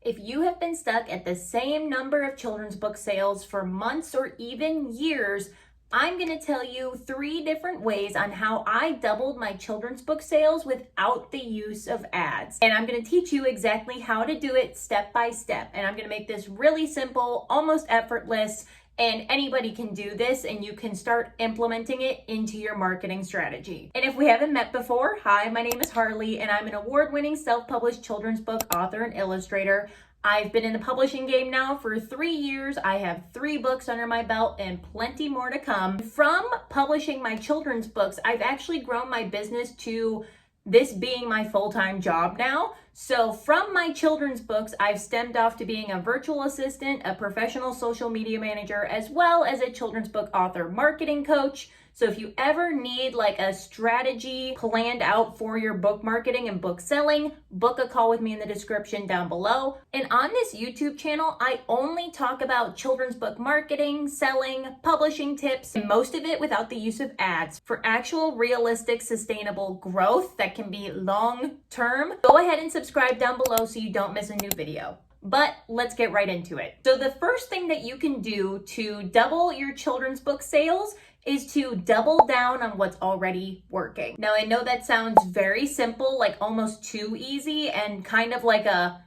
If you have been stuck at the same number of children's book sales for months or even years, I'm going to tell you 3 different ways on how I doubled my children's book sales without the use of ads. And I'm going to teach you exactly how to do it step by step. And I'm going to make this really simple, almost effortless, and anybody can do this and you can start implementing it into your marketing strategy. And if we haven't met before, hi, my name is Harley and I'm an award-winning self-published children's book author and illustrator. I've been in the publishing game now for 3 years. I have 3 books under my belt and plenty more to come. From publishing my children's books, I've actually grown my business to this being my full-time job now. So from my children's books, I've stemmed off to being a virtual assistant, a professional social media manager, as well as a children's book author marketing coach. So if you ever need like a strategy planned out for your book marketing and book selling, book a call with me in the description down below. And on this YouTube channel, I only talk about children's book marketing, selling, publishing tips, and most of it without the use of ads for actual realistic, sustainable growth that can be long term. Go ahead and subscribe down below so you don't miss a new video. But let's get right into it. So the first thing that you can do to double your children's book sales is to double down on what's already working. Now, I know that sounds very simple, like almost too easy and kind of like a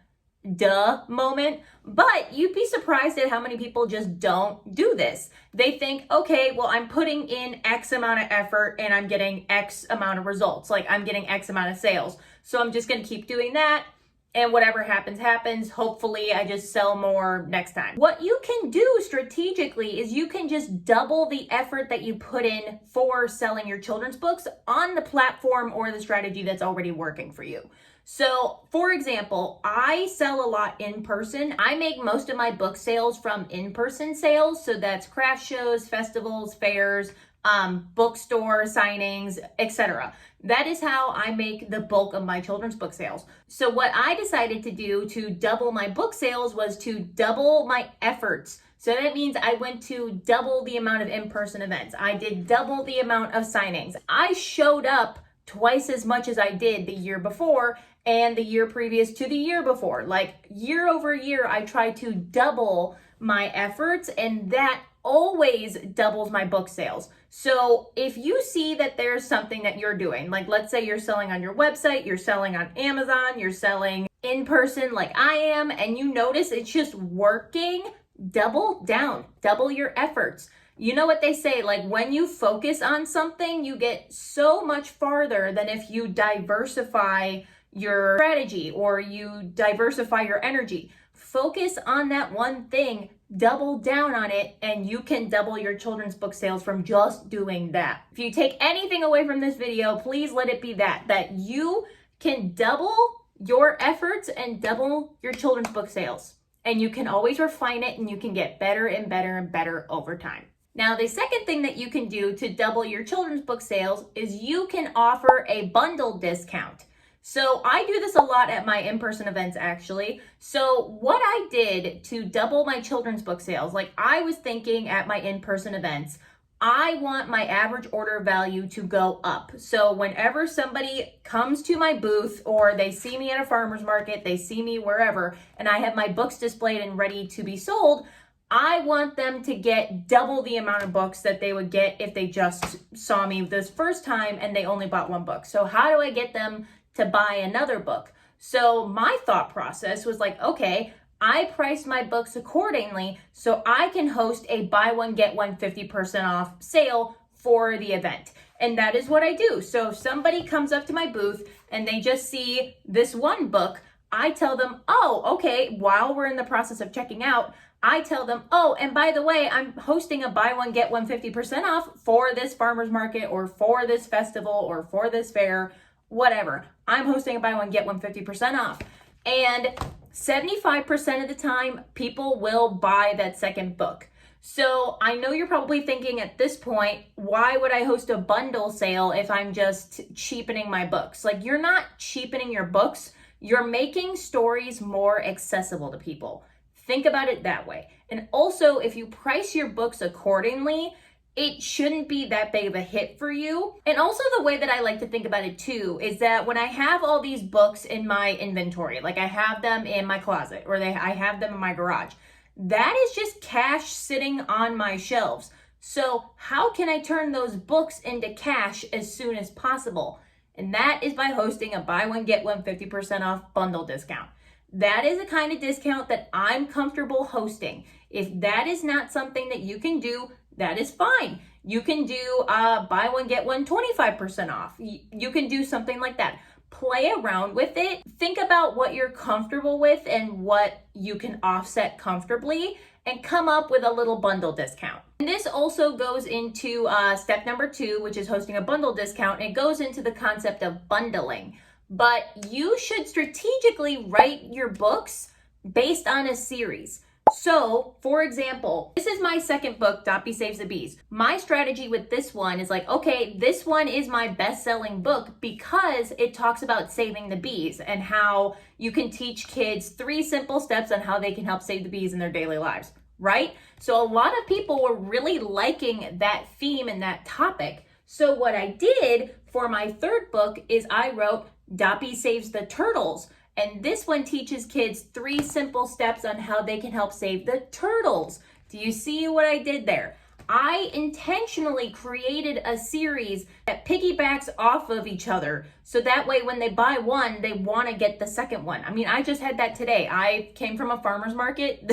duh moment, but you'd be surprised at how many people just don't do this. They think, okay, well, I'm putting in X amount of effort and I'm getting X amount of results. Like I'm getting X amount of sales. So I'm just going to keep doing that. And whatever happens, happens. Hopefully I just sell more next time. What you can do strategically is you can just double the effort that you put in for selling your children's books on the platform or the strategy that's already working for you. So for example, I sell a lot in person. I make most of my book sales from in-person sales. So that's craft shows, festivals, fairs, bookstore signings, etc. That is how I make the bulk of my children's book sales. So what I decided to do to double my book sales was to double my efforts. So that means I went to double the amount of in-person events. I did double the amount of signings. I showed up twice as much as I did the year before and the year previous to the year before. Like year over year, I tried to double my efforts, and that always doubles my book sales. So if you see that there's something that you're doing, like let's say you're selling on your website, you're selling on Amazon, you're selling in person like I am, and you notice it's just working, double down, double your efforts. You know what they say, like when you focus on something, you get so much farther than if you diversify your strategy or you diversify your energy. Focus on that one thing, double down on it, and you can double your children's book sales from just doing that. If you take anything away from this video, please let it be that you can double your efforts and double your children's book sales. And you can always refine it and you can get better and better and better over time. Now, the second thing that you can do to double your children's book sales is you can offer a bundle discount. So I do this a lot at my in-person events, actually. So what I did to double my children's book sales, like I was thinking at my in-person events, I want my average order value to go up. So whenever somebody comes to my booth or they see me at a farmer's market, they see me wherever, and I have my books displayed and ready to be sold, I want them to get double the amount of books that they would get if they just saw me this first time and they only bought 1 book. So how do I get them to buy another book? So my thought process was like, okay, I priced my books accordingly so I can host a buy one, get one 50% off sale for the event. And that is what I do. So if somebody comes up to my booth and they just see this 1 book, I tell them, oh, okay, while we're in the process of checking out, I tell them, oh, and by the way, I'm hosting a buy one, get one 50% off for this farmer's market or for this festival or for this fair, whatever. I'm hosting a buy one, get one 50% off. And 75% of the time, people will buy that second book. So I know you're probably thinking at this point, why would I host a bundle sale if I'm just cheapening my books? Like, you're not cheapening your books. You're making stories more accessible to people. Think about it that way. And also, if you price your books accordingly, it shouldn't be that big of a hit for you. And also the way that I like to think about it too is that when I have all these books in my inventory, like I have them in my closet or I have them in my garage, that is just cash sitting on my shelves. So how can I turn those books into cash as soon as possible? And that is by hosting a buy one, get one 50% off bundle discount. That is a kind of discount that I'm comfortable hosting. If that is not something that you can do, that is fine. You can do buy one, get one 25% off. You can do something like that. Play around with it. Think about what you're comfortable with and what you can offset comfortably and come up with a little bundle discount. And this also goes into step number 2, which is hosting a bundle discount. It goes into the concept of bundling. But you should strategically write your books based on a series. So, for example, this is my second book, Doppy Saves the Bees. My strategy with this one is like, okay, this one is my best-selling book because it talks about saving the bees and how you can teach kids 3 simple steps on how they can help save the bees in their daily lives, right? So a lot of people were really liking that theme and that topic. So what I did for my third book is I wrote Doppy Saves the Turtles. And this one teaches kids 3 simple steps on how they can help save the turtles. Do you see what I did there? I intentionally created a series that piggybacks off of each other. So that way when they buy one, they want to get the second one. I mean, I just had that today. I came from a farmer's market.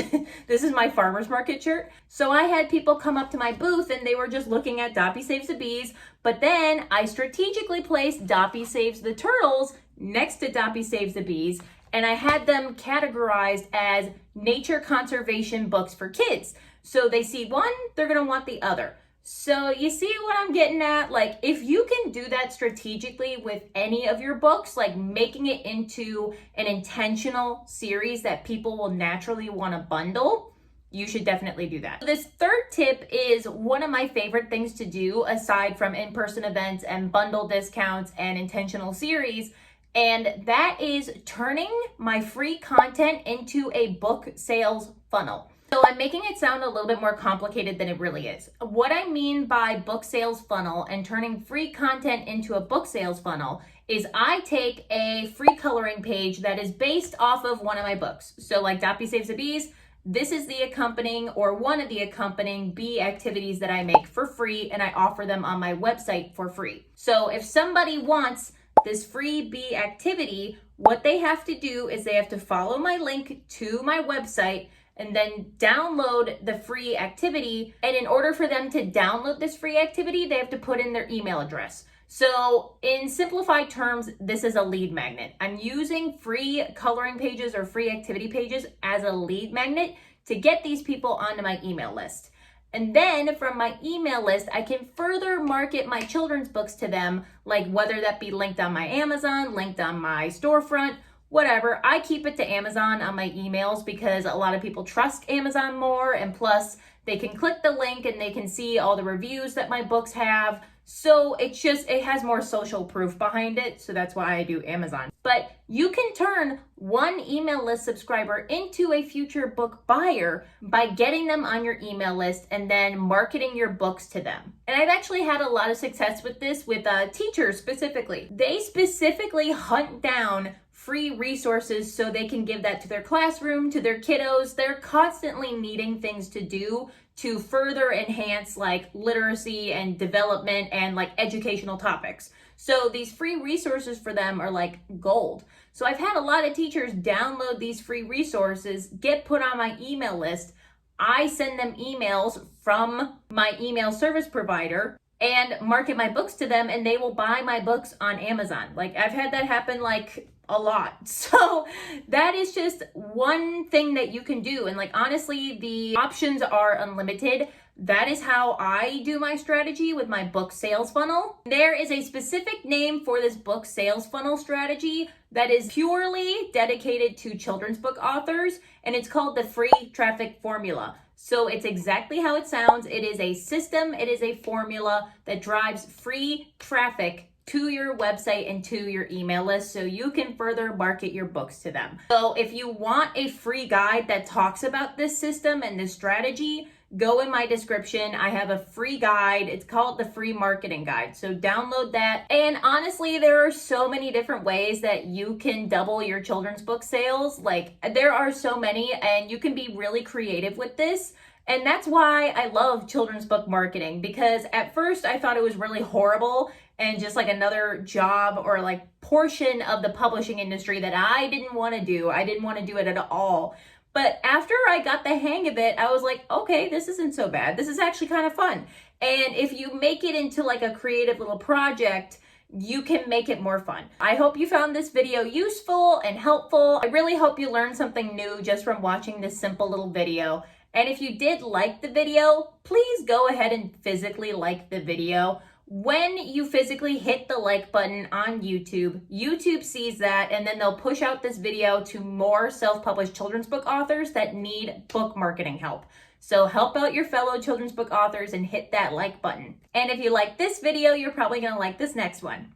This is my farmer's market shirt. So I had people come up to my booth and they were just looking at Doppy Saves the Bees. But then I strategically placed Doppy Saves the Turtles next to Doppy Saves the Bees, and I had them categorized as nature conservation books for kids. So they see one, they're gonna want the other. So you see what I'm getting at? Like, if you can do that strategically with any of your books, like making it into an intentional series that people will naturally want to bundle, you should definitely do that. This third tip is one of my favorite things to do aside from in-person events and bundle discounts and intentional series. And that is turning my free content into a book sales funnel. So I'm making it sound a little bit more complicated than it really is. What I mean by book sales funnel and turning free content into a book sales funnel is I take a free coloring page that is based off of one of my books. So like Doppy Saves the Bees, this is the accompanying or one of the accompanying bee activities that I make for free and I offer them on my website for free. So if somebody wants this free bee activity, what they have to do is they have to follow my link to my website and then download the free activity. And in order for them to download this free activity, they have to put in their email address. So in simplified terms, this is a lead magnet. I'm using free coloring pages or free activity pages as a lead magnet to get these people onto my email list. And then from my email list, I can further market my children's books to them, like whether that be linked on my Amazon, linked on my storefront, whatever. I keep it to Amazon on my emails because a lot of people trust Amazon more. And plus, they can click the link and they can see all the reviews that my books have. So it has more social proof behind it. So that's why I do Amazon. But you can turn one email list subscriber into a future book buyer by getting them on your email list and then marketing your books to them. And I've actually had a lot of success with this with teachers specifically. They specifically hunt down free resources so they can give that to their classroom, to their kiddos. They're constantly needing things to do to further enhance like literacy and development and like educational topics. So these free resources for them are like gold. So I've had a lot of teachers download these free resources, get put on my email list. I send them emails from my email service provider and market my books to them, and they will buy my books on Amazon. Like I've had that happen like a lot. So that is just one thing that you can do. And like, honestly, the options are unlimited. That is how I do my strategy with my book sales funnel. There is a specific name for this book sales funnel strategy that is purely dedicated to children's book authors, and it's called the free traffic formula. So it's exactly how it sounds. It is a system, it is a formula that drives free traffic to your website and to your email list so you can further market your books to them. So if you want a free guide that talks about this system and this strategy, go in my description. I have a free guide. It's called the Free Marketing Guide. So download that. And honestly, there are so many different ways that you can double your children's book sales. Like, there are so many, and you can be really creative with this. And that's why I love children's book marketing, because at first I thought it was really horrible and just like another job or like portion of the publishing industry that I didn't want to do. I didn't want to do it at all. But after I got the hang of it, I was like, okay, this isn't so bad. This is actually kind of fun. And if you make it into like a creative little project, you can make it more fun. I hope you found this video useful and helpful. I really hope you learned something new just from watching this simple little video. And if you did like the video, please go ahead and physically like the video. When you physically hit the like button on YouTube, YouTube sees that, and then they'll push out this video to more self-published children's book authors that need book marketing help. So help out your fellow children's book authors and hit that like button. And if you like this video, you're probably gonna like this next one.